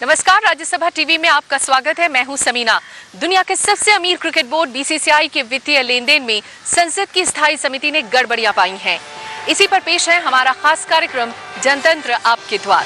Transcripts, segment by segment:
नमस्कार, राज्यसभा टीवी में आपका स्वागत है। मैं हूं समीना। दुनिया के सबसे अमीर क्रिकेट बोर्ड बीसीसीआई के वित्तीय लेन देन में संसद की स्थायी समिति ने गड़बड़ियां पाई हैं। इसी पर पेश है हमारा खास कार्यक्रम जनतंत्र आपके द्वार।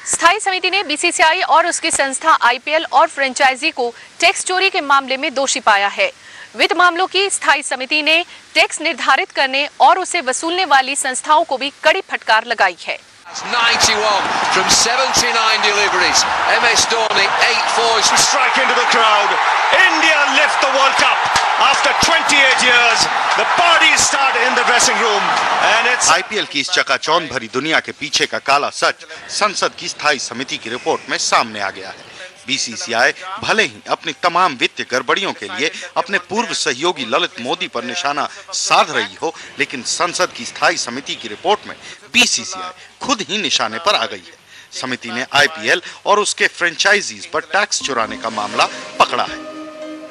स्थायी समिति ने बीसीसीआई और उसकी संस्था आईपीएल और फ्रेंचाइजी को टैक्स चोरी के मामले में दोषी पाया है। वित्त मामलों की स्थायी समिति ने टैक्स निर्धारित करने और उसे वसूलने वाली संस्थाओं को भी कड़ी फटकार लगाई है। 91 from 79 deliveries. MS Dhoni 8-4. Strike into the crowd. India lift the World Cup after 28 years. The parties start in the dressing room and it's IPL की इस चकाचौंध भरी दुनिया के पीछे का काला सच संसद की स्थायी समिति की रिपोर्ट में सामने आ गया है। बीसीसीआई भले ही अपनी तमाम वित्तीय गड़बड़ियों के लिए अपने पूर्व सहयोगी ललित मोदी पर निशाना साध रही हो, लेकिन संसद की स्थायी समिति की रिपोर्ट में बीसीसीआई खुद ही निशाने पर आ गई है। समिति ने आईपीएल और उसके फ्रेंचाइजीज पर टैक्स चुराने का मामला पकड़ा है।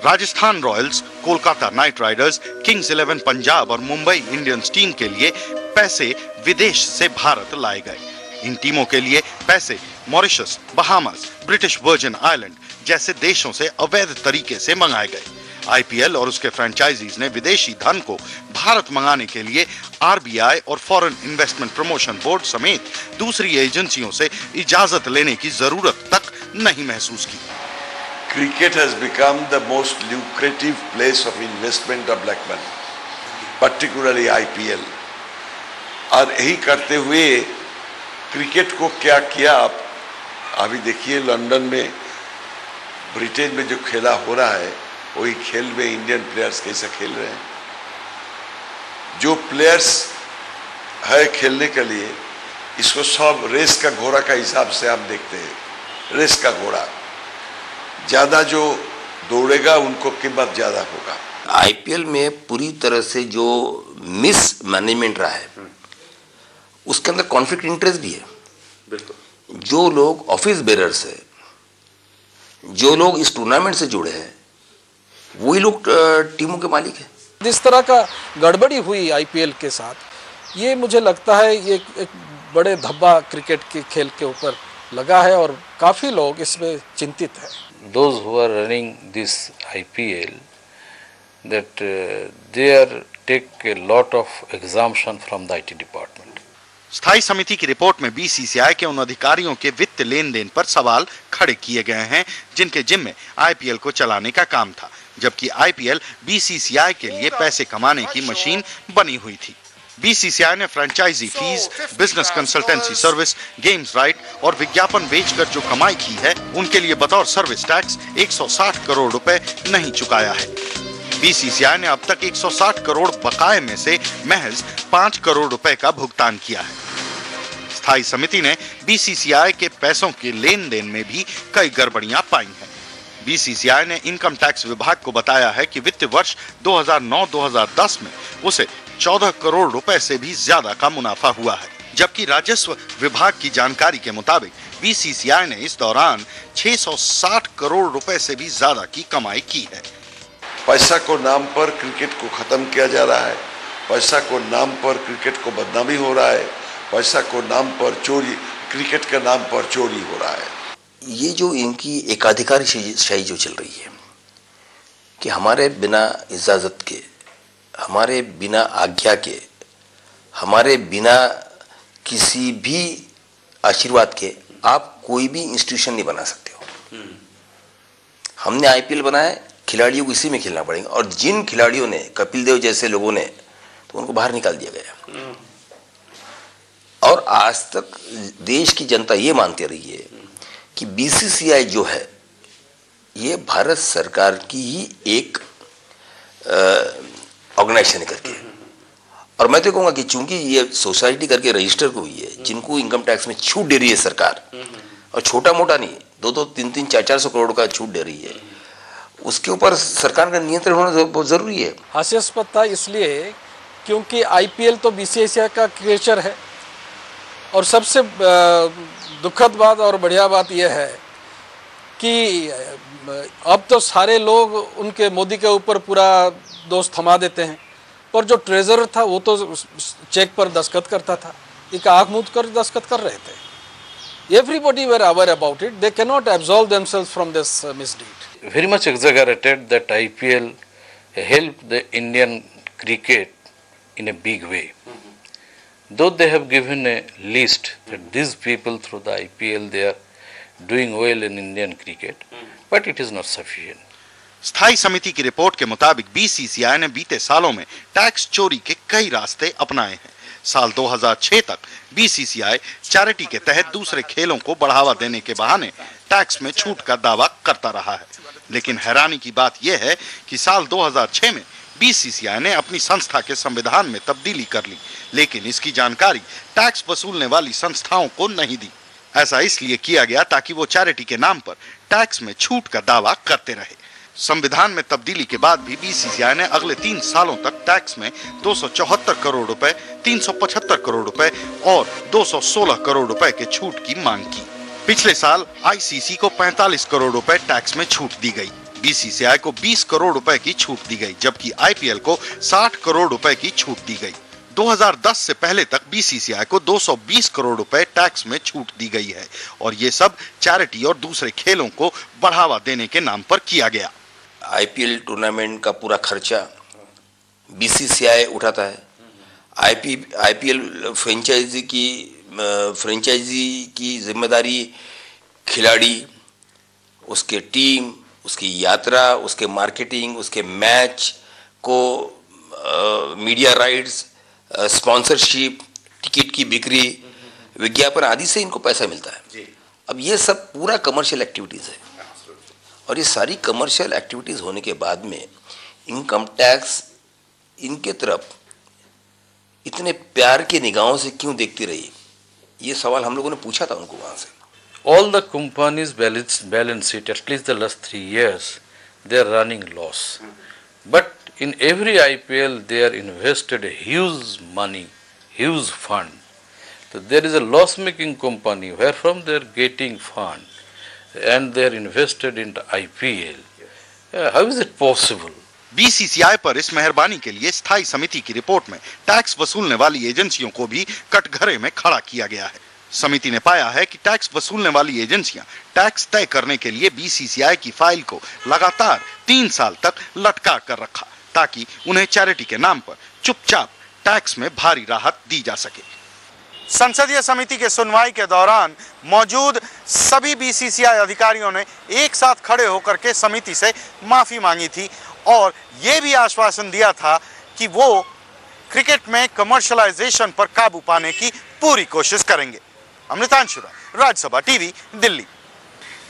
Rajasthan Royals, Kolkata night Riders, Kings 11 Punjab और मुंबई इंडियंस टीम के लिए पैसे विदेश से भारत लाए गए। इन टीमों के लिए पैसे Mauritius, Bahamas, British virgin island जैसे देशों से अवैध तरीके से मंगाए गए। आईपीएल और उसके फ्रेंचाइजीज ने विदेशी धन को भारत मंगाने के लिए आरबीआई और फॉरेन इन्वेस्टमेंट प्रमोशन बोर्ड समेत दूसरी एजेंसियों से इजाजत लेने की जरूरत तक नहीं महसूस की। Cricket has become the most lucrative place of investment of black money, particularly IPL. और यही करते हुए क्रिकेट को क्या किया आप अभी देखिए, लंदन में, ब्रिटेन में जो खेला हो रहा है वही खेल में इंडियन प्लेयर्स कैसे खेल रहे हैं। जो प्लेयर्स है खेलने के लिए, इसको सब रेस का घोड़ा का हिसाब से आप देखते हैं। रेस का घोड़ा ज्यादा जो दौड़ेगा उनको कीमत ज्यादा होगा। आईपीएल में पूरी तरह से जो मिस मैनेजमेंट रहा है उसके अंदर कॉन्फ्लिक्ट इंटरेस्ट भी है। बिल्कुल। जो लोग ऑफिस बेरर्स है, जो लोग इस टूर्नामेंट से जुड़े हैं, वही लोग टीमों के मालिक हैं। जिस तरह का गड़बड़ी हुई आईपीएल के साथ, ये मुझे लगता है ये एक बड़े धब्बा क्रिकेट के खेल के ऊपर लगा है और काफ़ी लोग इसमें चिंतित हैं। Those who are running this IPL, that they take a lot of exemption from the IT department. स्थायी समिति की रिपोर्ट में बीसीसीआई के उन अधिकारियों के वित्त लेन देन पर सवाल खड़े किए गए हैं जिनके जिम्मे आईपीएल को चलाने का काम था, जबकि आईपीएल बीसीसीआई के लिए पैसे कमाने की मशीन बनी हुई थी। बीसीसीआई ने franchisee fees, business consultancy service, games right और विज्ञापन बेचकर जो कमाई की है, उनके लिए बतौर सर्विस टैक्स 160 करोड़ रुपए नहीं चुकाया है। बीसीसीआई ने अब तक 160 करोड़ बकाये में से महज 5 करोड़ रुपए का भुगतान किया है। स्थायी समिति ने बीसीसीआई के पैसों के लेन देन में भी कई गड़बड़ियां पाई हैं। बीसीसीआई ने इनकम टैक्स विभाग को बताया है कि वित्त वर्ष 2009-2010 में उसे 14 करोड़ रुपए से भी ज्यादा का मुनाफा हुआ है, जबकि राजस्व विभाग की जानकारी के मुताबिक बीसीसीआई ने इस दौरान 660 करोड़ रुपए से भी ज्यादा की कमाई की है। पैसा को नाम पर क्रिकेट को खत्म किया जा रहा है, पैसा को नाम पर क्रिकेट को बदनामी हो रहा है, पैसा को नाम पर चोरी, क्रिकेट के नाम पर चोरी हो रहा है। ये जो इनकी एकाधिकार शाही जो चल रही है कि हमारे बिना इजाज़त के, हमारे बिना आज्ञा के, हमारे बिना किसी भी आशीर्वाद के आप कोई भी इंस्टीट्यूशन नहीं बना सकते हो। हमने आईपीएल बनाया, खिलाड़ियों को इसी में खेलना पड़ेगा, और जिन खिलाड़ियों ने, कपिल देव जैसे लोगों ने, तो उनको बाहर निकाल दिया गया। और आज तक देश की जनता ये मानती रही है कि बीसीसीआई जो है ये भारत सरकार की ही एक ऑर्गेनाइजेशन करके, और मैं तो कहूँगा कि चूंकि ये सोसाइटी करके रजिस्टर हुई है, जिनको इनकम टैक्स में छूट दे रही है सरकार, और छोटा मोटा नहीं, 2-2, 3-3, 400 करोड़ का छूट दे रही है, उसके ऊपर सरकार का नियंत्रण होना बहुत जरूरी है। हास्यास्पद था इसलिए क्योंकि आईपीएल तो बीसीसीआई का क्रिएचर है, और सबसे दुखद बात और बढ़िया बात यह है कि अब तो सारे लोग उनके मोदी के ऊपर पूरा दोष थमा देते हैं, पर जो ट्रेजरर था वो तो चेक पर दस्तखत करता था, एक आँख मूंद कर दस्तखत कर रहे थे। Everybody were aware about it. They cannot absolve themselves from this misdeed. Very much exaggerated that IPL helped the Indian cricket in a big way. Though they have given a list that these people through the IPL they are doing well in Indian cricket, but it is not sufficient. स्थायी समिति की report के मुताबिक BCCI ने बीते सालों में tax चोरी के कई रास्ते अपनाए हैं। साल 2006 तक बीसीसीआई चैरिटी के तहत दूसरे खेलों को बढ़ावा देने के बहाने टैक्स में छूट का दावा करता रहा है। लेकिन हैरानी की बात यह है कि साल 2006 में बीसीसीआई ने अपनी संस्था के संविधान में तब्दीली कर ली, लेकिन इसकी जानकारी टैक्स वसूलने वाली संस्थाओं को नहीं दी। ऐसा इसलिए किया गया ताकि वो चैरिटी के नाम पर टैक्स में छूट का दावा करते रहे। संविधान में तब्दीली के बाद भी बीसीसीआई ने अगले 3 सालों तक टैक्स में 274 करोड़ रुपए, 375 करोड़ रुपए और 216 करोड़ रुपए के छूट की मांग की। पिछले साल आईसीसी को 45 करोड़ रुपए टैक्स में छूट दी गई, बीसीसीआई को 20 करोड़ रुपए की छूट दी गई, जबकि आईपीएल को 60 करोड़ रुपए की छूट दी गई। 2010 से पहले तक बीसीसीआई को 220 करोड़ रुपए टैक्स में छूट दी गई है और ये सब चैरिटी और दूसरे खेलों को बढ़ावा देने के नाम पर किया गया। आईपीएल टूर्नामेंट का पूरा खर्चा बीसीसीआई उठाता है। आईपीएल फ्रेंचाइजी की जिम्मेदारी खिलाड़ी, उसके टीम, उसकी यात्रा, उसके मार्केटिंग, उसके मैच को मीडिया राइट्स, स्पॉन्सरशिप, टिकट की बिक्री, विज्ञापन आदि से इनको पैसा मिलता है। अब ये सब पूरा कमर्शियल एक्टिविटीज़ है और ये सारी कमर्शियल एक्टिविटीज़ होने के बाद में इनकम टैक्स इनके तरफ इतने प्यार के निगाहों से क्यों देखती रही, ये सवाल हम लोगों ने पूछा था उनको वहाँ से। All the companies balance sheet, at least the last 3 years, they are running loss. But in every IPL, they are invested a huge money, huge fund. So there is a loss-making company where from they are getting fund and they are invested into IPL. How is it possible? BCCI पर इस मेहरबानी के लिए स्थायी समिति की report में tax वसूलने वाली एजेंसियों को भी कटघरे में खड़ा किया गया है। समिति ने पाया है कि टैक्स वसूलने वाली एजेंसियां टैक्स तय करने के लिए बीसीसीआई की फाइल को लगातार 3 साल तक लटका कर रखा ताकि उन्हें चैरिटी के नाम पर चुपचाप टैक्स में भारी राहत दी जा सके। संसदीय समिति के सुनवाई के दौरान मौजूद सभी बीसीसीआई अधिकारियों ने एक साथ खड़े होकर के समिति से माफी मांगी थी और ये भी आश्वासन दिया था कि वो क्रिकेट में कमर्शलाइजेशन पर काबू पाने की पूरी कोशिश करेंगे। अमृतांशु राय, राज्यसभा टीवी, दिल्ली।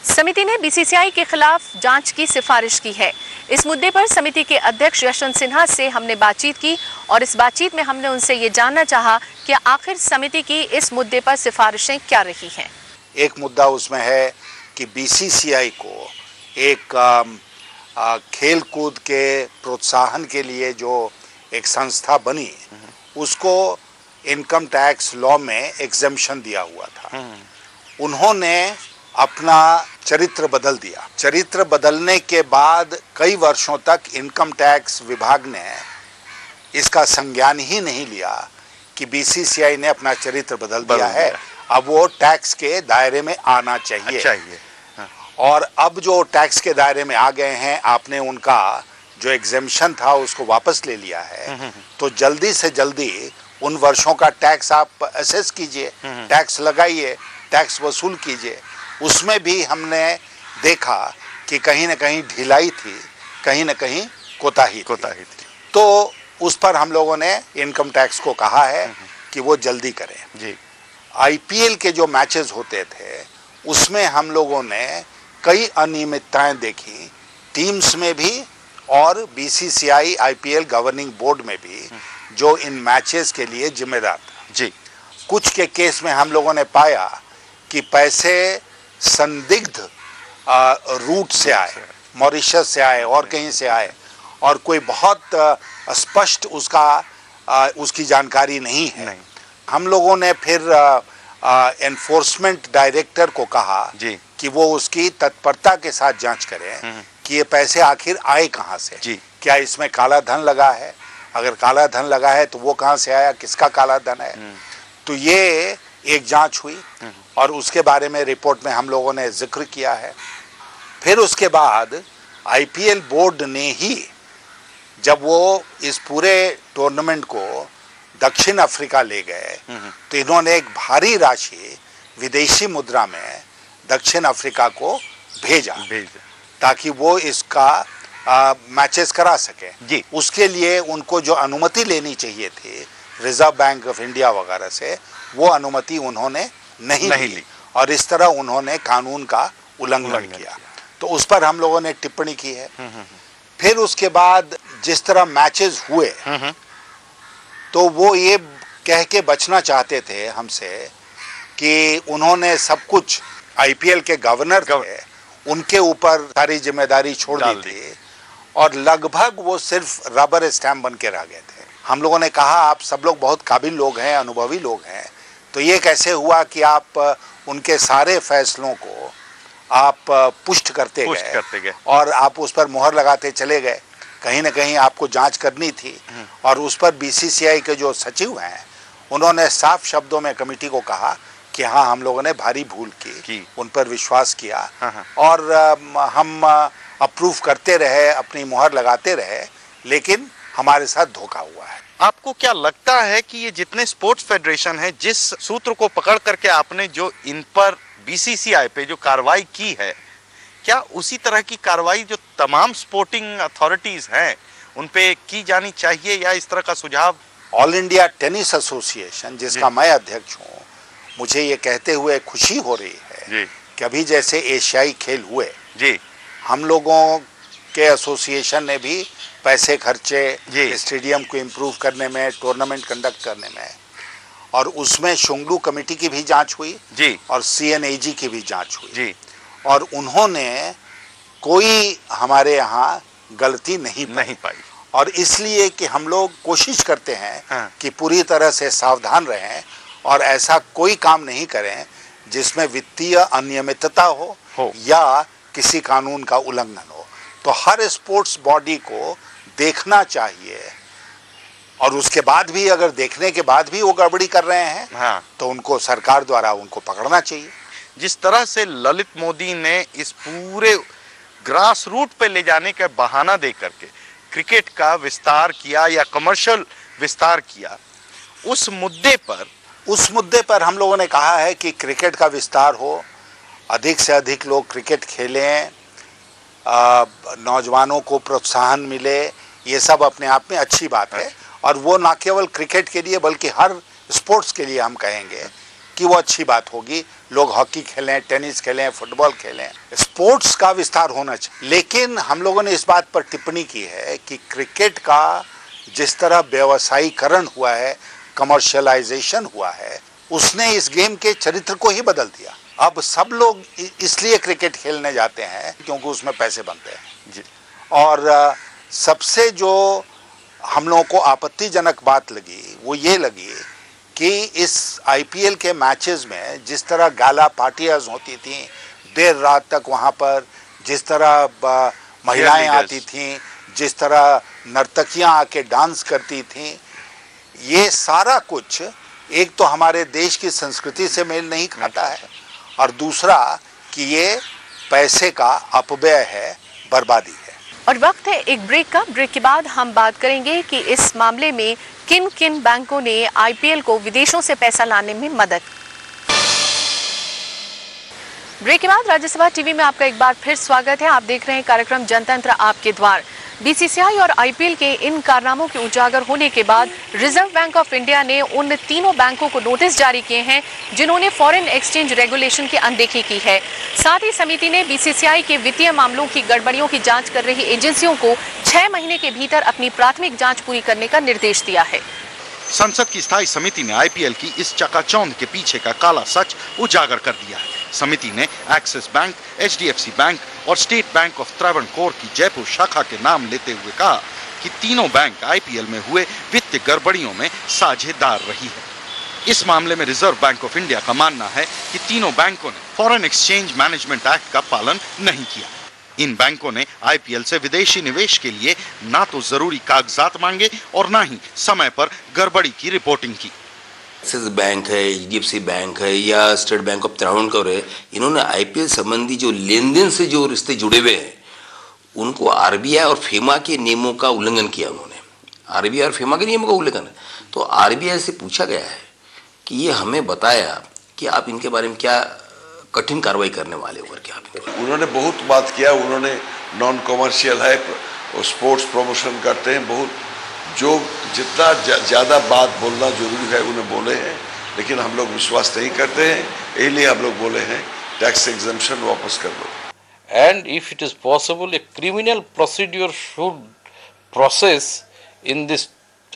समिति ने बीसीसीआई के खिलाफ जांच की सिफारिश की है। इस मुद्दे पर समिति के अध्यक्ष यशवंत सिन्हा से हमने बातचीत की और इस बातचीत में हमने उनसे ये जानना चाहा कि आखिर समिति की इस मुद्दे पर सिफारिशें क्या रही हैं। एक मुद्दा उसमें है कि बीसीसीआई को एक खेल कूद के प्रोत्साहन के लिए जो एक संस्था बनी उसको इनकम टैक्स लॉ में एग्जेम्पशन दिया हुआ था। उन्होंने अपना चरित्र बदल दिया। चरित्र बदलने के बाद कई वर्षों तक इनकम टैक्स विभाग ने इसका संज्ञान ही नहीं लिया कि बीसीसीआई ने अपना चरित्र बदल दिया है, अब वो टैक्स के दायरे में आना चाहिए। और अब जो टैक्स के दायरे में आ गए हैं, आपने उनका जो एग्जेम्पशन था उसको वापस ले लिया है, तो जल्दी से जल्दी उन वर्षों का टैक्स आप असेस कीजिए, टैक्स लगाइए, टैक्स वसूल कीजिए। उसमें भी हमने देखा कि कहीं न कहीं ढिलाई थी, कहीं न कहीं कोताही थी। तो उस पर हम लोगों ने इनकम टैक्स को कहा है कि वो जल्दी करें। जी, आईपीएल के जो मैचेस होते थे उसमें हम लोगों ने कई अनियमितताएं देखी, टीम्स में भी और बीसीसीआई आईपीएल गवर्निंग बोर्ड में भी, जो इन मैचेस के लिए जिम्मेदार था। जी, कुछ के केस में हम लोगों ने पाया कि पैसे संदिग्ध रूट से आए, मॉरिशस से आए और कहीं से आए और कोई बहुत स्पष्ट उसकी जानकारी नहीं है। हम लोगों ने फिर एनफोर्समेंट डायरेक्टर को कहा कि वो उसकी तत्परता के साथ जांच करें कि ये पैसे आखिर आए कहाँ से, क्या इसमें काला धन लगा है, अगर काला धन लगा है तो वो कहाँ से आया, किसका काला धन है। तो ये एक जांच हुई और उसके बारे में रिपोर्ट में हम लोगों ने जिक्र किया है। फिर उसके बाद आईपीएल बोर्ड ने ही जब वो इस पूरे टूर्नामेंट को दक्षिण अफ्रीका ले गए तो इन्होंने एक भारी राशि विदेशी मुद्रा में दक्षिण अफ्रीका को भेजा ताकि वो इसका मैचेस करा सके। उसके लिए उनको जो अनुमति लेनी चाहिए थी रिजर्व बैंक ऑफ इंडिया वगैरह से, वो अनुमति उन्होंने नहीं ली और इस तरह उन्होंने कानून का उल्लंघन किया। तो उस पर हम लोगों ने टिप्पणी की है। फिर उसके बाद जिस तरह मैचेस हुए तो वो ये कह के बचना चाहते थे हमसे कि उन्होंने सब कुछ आईपीएल के गवर्नर थे उनके ऊपर सारी जिम्मेदारी छोड़ दी थी और लगभग वो सिर्फ रबर स्टैम्प बन के रह गए थे। हम लोगों ने कहा आप सब लोग बहुत काबिल लोग हैं, अनुभवी लोग हैं, तो ये कैसे हुआ कि आप उनके सारे फैसलों को आप पुष्ट करते गए और आप उस पर मुहर लगाते चले गए। कहीं ना कहीं आपको जांच करनी थी और उस पर बीसीसीआई के जो सचिव हैं उन्होंने साफ शब्दों में कमेटी को कहा कि हाँ हम लोगों ने भारी भूल की, उन पर विश्वास किया और हम अप्रूव करते रहे, अपनी मुहर लगाते रहे, लेकिन हमारे साथ धोखा हुआ है। आपको क्या लगता है कि ये जितने स्पोर्ट्स फेडरेशन हैं, जिस सूत्र को पकड़ करके आपने जो इन पर बीसीसीआई पे जो कार्रवाई की है, क्या उसी तरह की कार्रवाई जो तमाम स्पोर्टिंग अथॉरिटीज हैं उन पे की जानी चाहिए या इस तरह का सुझाव? ऑल इंडिया टेनिस एसोसिएशन जिसका मैं अध्यक्ष हूँ, मुझे ये कहते हुए खुशी हो रही है कि अभी जैसे एशियाई खेल हुए हम लोगों के एसोसिएशन ने भी पैसे खर्चे स्टेडियम को इम्प्रूव करने में, टूर्नामेंट कंडक्ट करने में, और उसमें शुंगलू कमेटी की भी जांच हुई और सीएनएजी की भी जांच हुई और उन्होंने कोई हमारे यहाँ गलती नहीं पाई और इसलिए कि हम लोग कोशिश करते हैं कि पूरी तरह से सावधान रहें और ऐसा कोई काम नहीं करें जिसमें वित्तीय अनियमितता हो या किसी कानून का उल्लंघन हो। तो हर स्पोर्ट्स बॉडी को देखना चाहिए और उसके बाद भी अगर देखने के बाद भी वो गड़बड़ी कर रहे हैं तो उनको सरकार द्वारा उनको पकड़ना चाहिए। जिस तरह से ललित मोदी ने इस पूरे ग्रास रूट पे ले जाने का बहाना दे करके क्रिकेट का विस्तार किया या कमर्शियल विस्तार किया, उस मुद्दे पर हम लोगों ने कहा है कि क्रिकेट का विस्तार हो, अधिक से अधिक लोग क्रिकेट खेलें, नौजवानों को प्रोत्साहन मिले, ये सब अपने आप में अच्छी बात है और वो ना केवल क्रिकेट के लिए बल्कि हर स्पोर्ट्स के लिए हम कहेंगे कि वो अच्छी बात होगी। लोग हॉकी खेलें, टेनिस खेलें, फुटबॉल खेलें, स्पोर्ट्स का विस्तार होना चाहिए। लेकिन हम लोगों ने इस बात पर टिप्पणी की है कि क्रिकेट का जिस तरह व्यवसायीकरण हुआ है, कमर्शियलाइजेशन हुआ है, उसने इस गेम के चरित्र को ही बदल दिया। अब सब लोग इसलिए क्रिकेट खेलने जाते हैं क्योंकि उसमें पैसे बनते हैं और सबसे जो हम लोगों को आपत्तिजनक बात लगी वो ये लगी कि इस आईपीएल के मैचेस में जिस तरह गाला पार्टियाज होती थी देर रात तक वहाँ पर, जिस तरह महिलाएं आती थीं, जिस तरह नर्तकियां आके डांस करती थीं, ये सारा कुछ एक तो हमारे देश की संस्कृति से मेल नहीं खाता है और दूसरा कि ये पैसे का अपव्यय है, बर्बादी है। और वक्त है एक ब्रेक का। ब्रेक के बाद हम बात करेंगे कि इस मामले में किन किन बैंकों ने आईपीएल को विदेशों से पैसा लाने में मदद। ब्रेक के बाद राज्यसभा टीवी में आपका एक बार फिर स्वागत है। आप देख रहे हैं कार्यक्रम जनतंत्र आपके द्वार। बीसीसीआई और आईपीएल के इन कारनामों के उजागर होने के बाद रिजर्व बैंक ऑफ इंडिया ने उन तीनों बैंकों को नोटिस जारी किए हैं जिन्होंने फॉरेन एक्सचेंज रेगुलेशन की अनदेखी की है। साथ ही समिति ने बीसीसीआई के वित्तीय मामलों की गड़बड़ियों की जांच कर रही एजेंसियों को 6 महीने के भीतर अपनी प्राथमिक जांच पूरी करने का निर्देश दिया है। संसद की स्थायी समिति ने आईपीएल की इस चकाचौंध के पीछे का काला सच उजागर कर दिया है। समिति ने एक्सिस बैंक, एचडीएफसी बैंक और स्टेट बैंक ऑफ त्रावणकोर की जयपुर शाखा के नाम लेते हुए कहा कि तीनों बैंक आईपीएल में हुए वित्तीय गड़बड़ियों में साझेदार रही है। इस मामले में रिजर्व बैंक ऑफ इंडिया का मानना है कि तीनों बैंकों ने फॉरेन एक्सचेंज मैनेजमेंट एक्ट का पालन नहीं किया। इन बैंकों ने आईपीएल से विदेशी निवेश के लिए ना तो जरूरी कागजात मांगे और ना ही समय पर गड़बड़ी की रिपोर्टिंग की। एक्सिस बैंक है, एचडीएफसी बैंक है या स्टेट बैंक ऑफ त्रावणकोर है, इन्होंने आईपीएल संबंधी जो लेन देन से जो रिश्ते जुड़े हुए हैं उनको आरबीआई और फेमा के नियमों का उल्लंघन किया उन्होंने। आरबीआई और फेमा के नियमों का उल्लंघन है। तो आरबीआई से पूछा गया है कि ये हमें बताया कि आप इनके बारे में क्या कठिन कार्रवाई करने वाले हो करके। आप उन्होंने बहुत बात किया, उन्होंने नॉन कमर्शियल है, स्पोर्ट्स प्रमोशन करते हैं, बहुत जो जितना ज़्यादा बात बोलना जरूरी है उन्हें बोले हैं, लेकिन हम लोग विश्वास नहीं करते हैं, इसलिए हम लोग बोले हैं टैक्स एग्जम्पशन वापस कर दो। And if it is possible, a criminal procedure should process in this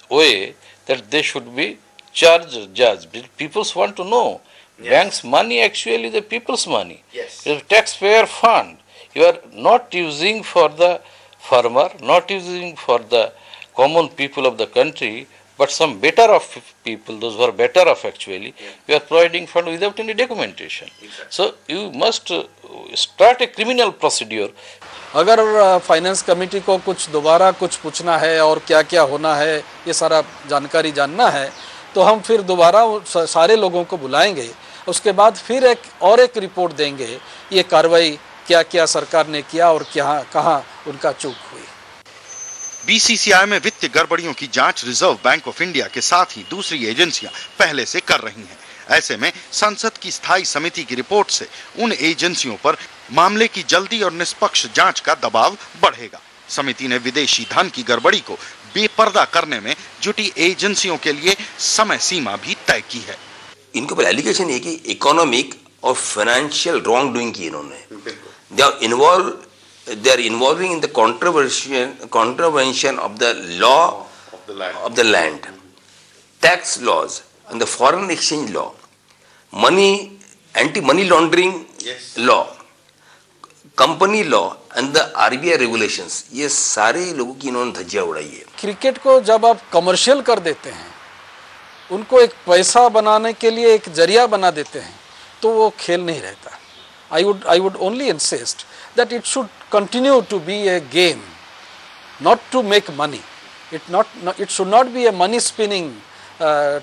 way that they should be judged. People want to know. Yes. Bank's money actually the people's money. Yes. It is taxpayer fund. You are not using for the farmer, not using for the common people of the country, but some better off people, those who are better off actually, you are providing fund without any documentation. Exactly. So you must start a criminal procedure. अगर finance committee को कुछ दोबारा कुछ पूछना है और क्या क्या होना है ये सारा जानकारी जानना है तो हम फिर दोबारा सारे लोगों को बुलाएंगे, उसके बाद फिर एक रिपोर्ट देंगे ये कार्रवाई क्या क्या सरकार ने किया और क्या कहाँ उनका चूक हुई। बीसीसीआई में वित्तीय गड़बड़ियों की जांच रिजर्व बैंक ऑफ इंडिया के साथ ही दूसरी एजेंसियां पहले से कर रही हैं। ऐसे में संसद की स्थायी समिति की रिपोर्ट से उन एजेंसियों पर मामले की जल्दी और निष्पक्ष जांच का दबाव बढ़ेगा। समिति ने विदेशी धन की गड़बड़ी को बेपर्दा करने में जुटी एजेंसियों के लिए समय सीमा भी तय की है। इनके ऊपर एलिगेशन है कि इकोनॉमिक और फाइनेंशियल रॉन्ग डूइंग की इन्होंने they are involving in the contravention of the law of the land, tax laws and the foreign exchange law, anti-money laundering law, company law and the RBI regulations. ये सारे लोगों की इन्होंने धज्जियां उड़ाई है। क्रिकेट को जब आप कमर्शियल कर देते हैं, उनको एक पैसा बनाने के लिए एक जरिया बना देते हैं, तो वो खेल नहीं रहता। I would only insist that it should continue to be a game, not to make money. It should not be a money spinning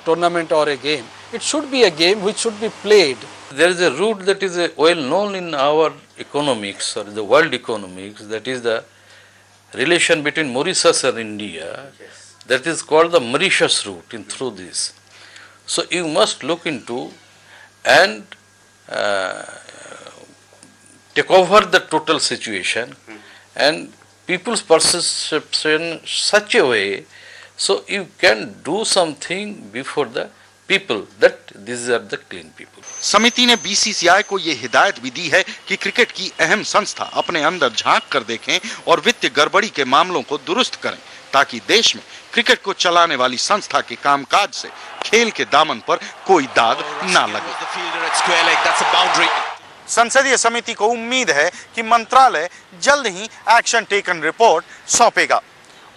tournament or a game. It should be a game which should be played. There is a route that is well known in our economics or the world economics, that is the relation between Mauritius and India. Yes. That is called the Mauritius route through this. So you must look into and take over the total situation and people's perception such a way so you can do something before the people that these are the clean people. समिति ने BCCI को ये हिदायत भी दी है कि cricket की अहम संस्था अपने अंदर झांक कर देखें और वित्तीय गड़बड़ी के मामलों को दुरुस्त करें ताकि देश में क्रिकेट को चलाने वाली संस्था के कामकाज से खेल के दामन पर कोई दाग ना लगे। संसदीय समिति को उम्मीद है कि मंत्रालय जल्द ही एक्शन टेकन रिपोर्ट सौंपेगा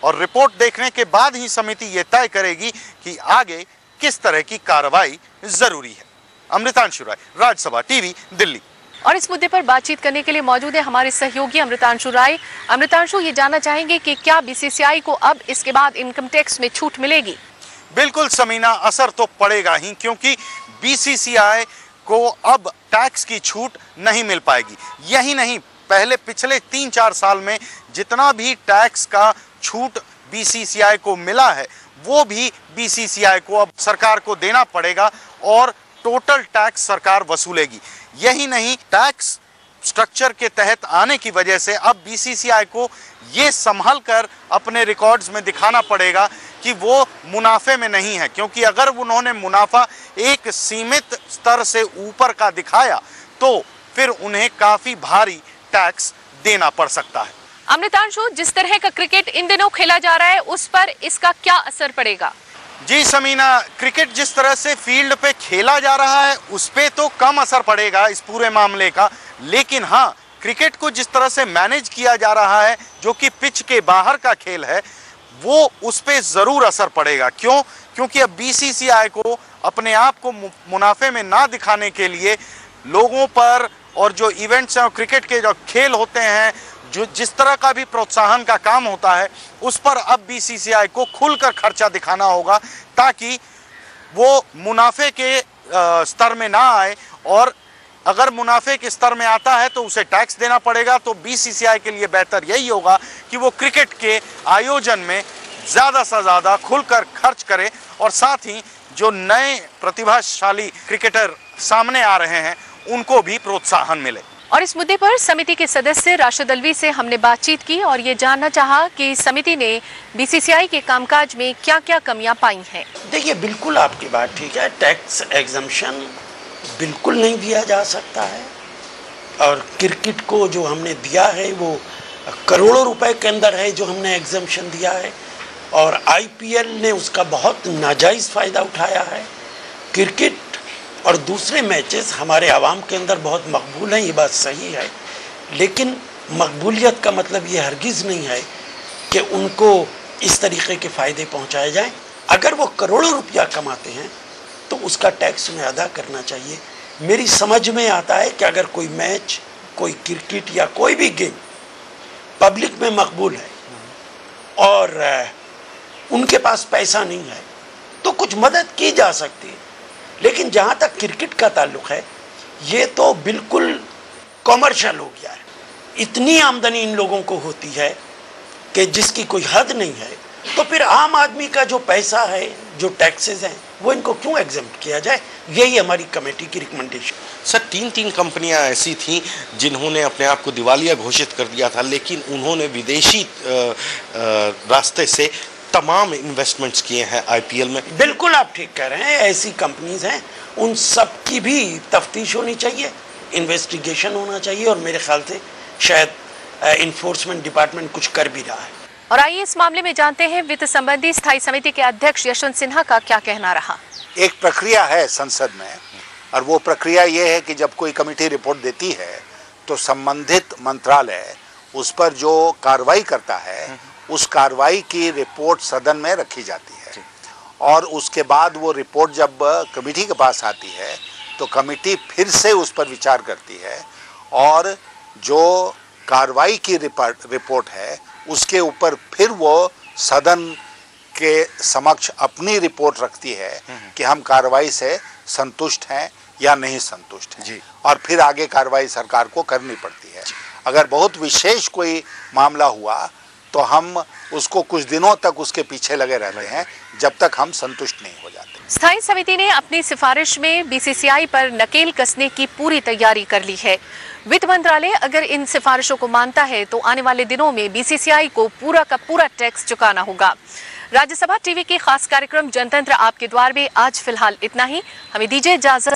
और रिपोर्ट देखने के बाद ही समिति ये तय करेगी कि आगे किस तरह की कार्रवाई जरूरी है। अमृतांशु राय, राज्यसभा टीवी, दिल्ली। और इस मुद्दे पर बातचीत करने के लिए मौजूद है हमारे सहयोगी अमृतांशु राय। अमृतांशु, ये जानना चाहेंगे कि क्या बीसीसीआई को अब इसके बाद इनकम टैक्स में छूट मिलेगी? बिल्कुल समीना, असर तो पड़ेगा ही, क्योंकि बीसीसीआई को अब टैक्स की छूट नहीं मिल पाएगी। यही नहीं, पहले पिछले 3-4 साल में जितना भी टैक्स का छूट बीसीसीआई को मिला है वो भी बीसीसीआई को अब सरकार को देना पड़ेगा और टोटल टैक्स सरकार वसूलेगी। यही नहीं, टैक्स स्ट्रक्चर के तहत आने की वजह से अब बीसीसीआई को ये संभल कर अपने रिकॉर्ड्स में दिखाना पड़ेगा कि वो मुनाफे में नहीं है, क्योंकि अगर उन्होंने मुनाफा एक सीमित स्तर से ऊपर का दिखाया तो फिर उन्हें काफी भारी टैक्स देना पड़ सकता है। अमृतांशु, जिस तरह का क्रिकेट इन दिनों खेला जा रहा है उस पर इसका क्या असर पड़ेगा? जी समीना, क्रिकेट जिस तरह से फील्ड पे खेला जा रहा है उस पे तो कम असर पड़ेगा इस पूरे मामले का, लेकिन हाँ, क्रिकेट को जिस तरह से मैनेज किया जा रहा है जो कि पिच के बाहर का खेल है वो उस पे जरूर असर पड़ेगा। क्यों? क्योंकि अब बीसीसीआई को अपने आप को मुनाफे में ना दिखाने के लिए लोगों पर और जो इवेंट्स हैं और क्रिकेट के जो खेल होते हैं, जो जिस तरह का भी प्रोत्साहन का काम होता है, उस पर अब बीसीसीआई को खुलकर खर्चा दिखाना होगा ताकि वो मुनाफे के स्तर में ना आए। और अगर मुनाफे के स्तर में आता है तो उसे टैक्स देना पड़ेगा। तो बीसीसीआई के लिए बेहतर यही होगा कि वो क्रिकेट के आयोजन में ज़्यादा से ज़्यादा खुलकर खर्च करे और साथ ही जो नए प्रतिभाशाली क्रिकेटर सामने आ रहे हैं उनको भी प्रोत्साहन मिले। और इस मुद्दे पर समिति के सदस्य राशिद अल्वी से हमने बातचीत की और ये जानना चाहा कि समिति ने बीसीसीआई के कामकाज में क्या क्या कमियां पाई हैं। देखिए, बिल्कुल आपकी बात ठीक है, टैक्स एग्जम्पशन बिल्कुल नहीं दिया जा सकता है और क्रिकेट को जो हमने दिया है वो करोड़ों रुपए के अंदर है जो हमने एग्जम्पशन दिया है और आईपीएल ने उसका बहुत नाजायज़ फ़ायदा उठाया है। क्रिकेट और दूसरे मैचेस हमारे आवाम के अंदर बहुत मकबूल हैं, ये बात सही है, लेकिन मकबूलियत का मतलब ये हरगिज़ नहीं है कि उनको इस तरीके के फ़ायदे पहुंचाए जाएं। अगर वो करोड़ों रुपया कमाते हैं तो उसका टैक्स उन्हें अदा करना चाहिए। मेरी समझ में आता है कि अगर कोई मैच, कोई क्रिकेट या कोई भी गेम पब्लिक में मकबूल है और उनके पास पैसा नहीं है तो कुछ मदद की जा सकती है, लेकिन जहाँ तक क्रिकेट का ताल्लुक़ है ये तो बिल्कुल कॉमर्शियल हो गया है। इतनी आमदनी इन लोगों को होती है कि जिसकी कोई हद नहीं है, तो फिर आम आदमी का जो पैसा है, जो टैक्सेस हैं, वो इनको क्यों एग्जम्प्ट किया जाए? यही हमारी कमेटी की रिकमेंडेशन। सर, तीन कंपनियां ऐसी थीं जिन्होंने अपने आप को दिवालिया घोषित कर दिया था, लेकिन उन्होंने विदेशी रास्ते से तमाम इन्वेस्टमेंट्स किए हैं आईपीएल में। बिल्कुल आप ठीक कह रहे हैं, ऐसी कंपनीज हैं, उन सब की भी तफ्तीश होनी चाहिए, इन्वेस्टिगेशन होना चाहिए और मेरे ख्याल से शायद इन्फोर्समेंट डिपार्टमेंट कुछ कर भी रहा है। और आइए इस मामले में जानते हैं वित्त संबंधी स्थायी समिति के अध्यक्ष यशवंत सिन्हा का क्या कहना रहा। एक प्रक्रिया है संसद में और वो प्रक्रिया ये है कि जब कोई कमेटी रिपोर्ट देती है तो संबंधित मंत्रालय उस पर जो कार्रवाई करता है उस कार्रवाई की रिपोर्ट सदन में रखी जाती है और उसके बाद वो रिपोर्ट जब कमेटी के पास आती है तो कमेटी फिर से उस पर विचार करती है और जो कार्रवाई की रिपोर्ट है उसके ऊपर फिर वो सदन के समक्ष अपनी रिपोर्ट रखती है कि हम कार्रवाई से संतुष्ट हैं या नहीं संतुष्ट हैं और फिर आगे कार्रवाई सरकार को करनी पड़ती है। अगर बहुत विशेष कोई मामला हुआ तो हम उसको कुछ दिनों तक उसके पीछे लगे रहते हैं जब तक हम संतुष्ट नहीं हो जाते। स्थायी समिति ने अपनी सिफारिश में बीसीसीआई पर नकेल कसने की पूरी तैयारी कर ली है। वित्त मंत्रालय अगर इन सिफारिशों को मानता है तो आने वाले दिनों में बीसीसीआई को पूरा का पूरा टैक्स चुकाना होगा। राज्यसभा टीवी के खास कार्यक्रम जनतंत्र आपके द्वार में आज फिलहाल इतना ही। हमें दीजिए इजाजत।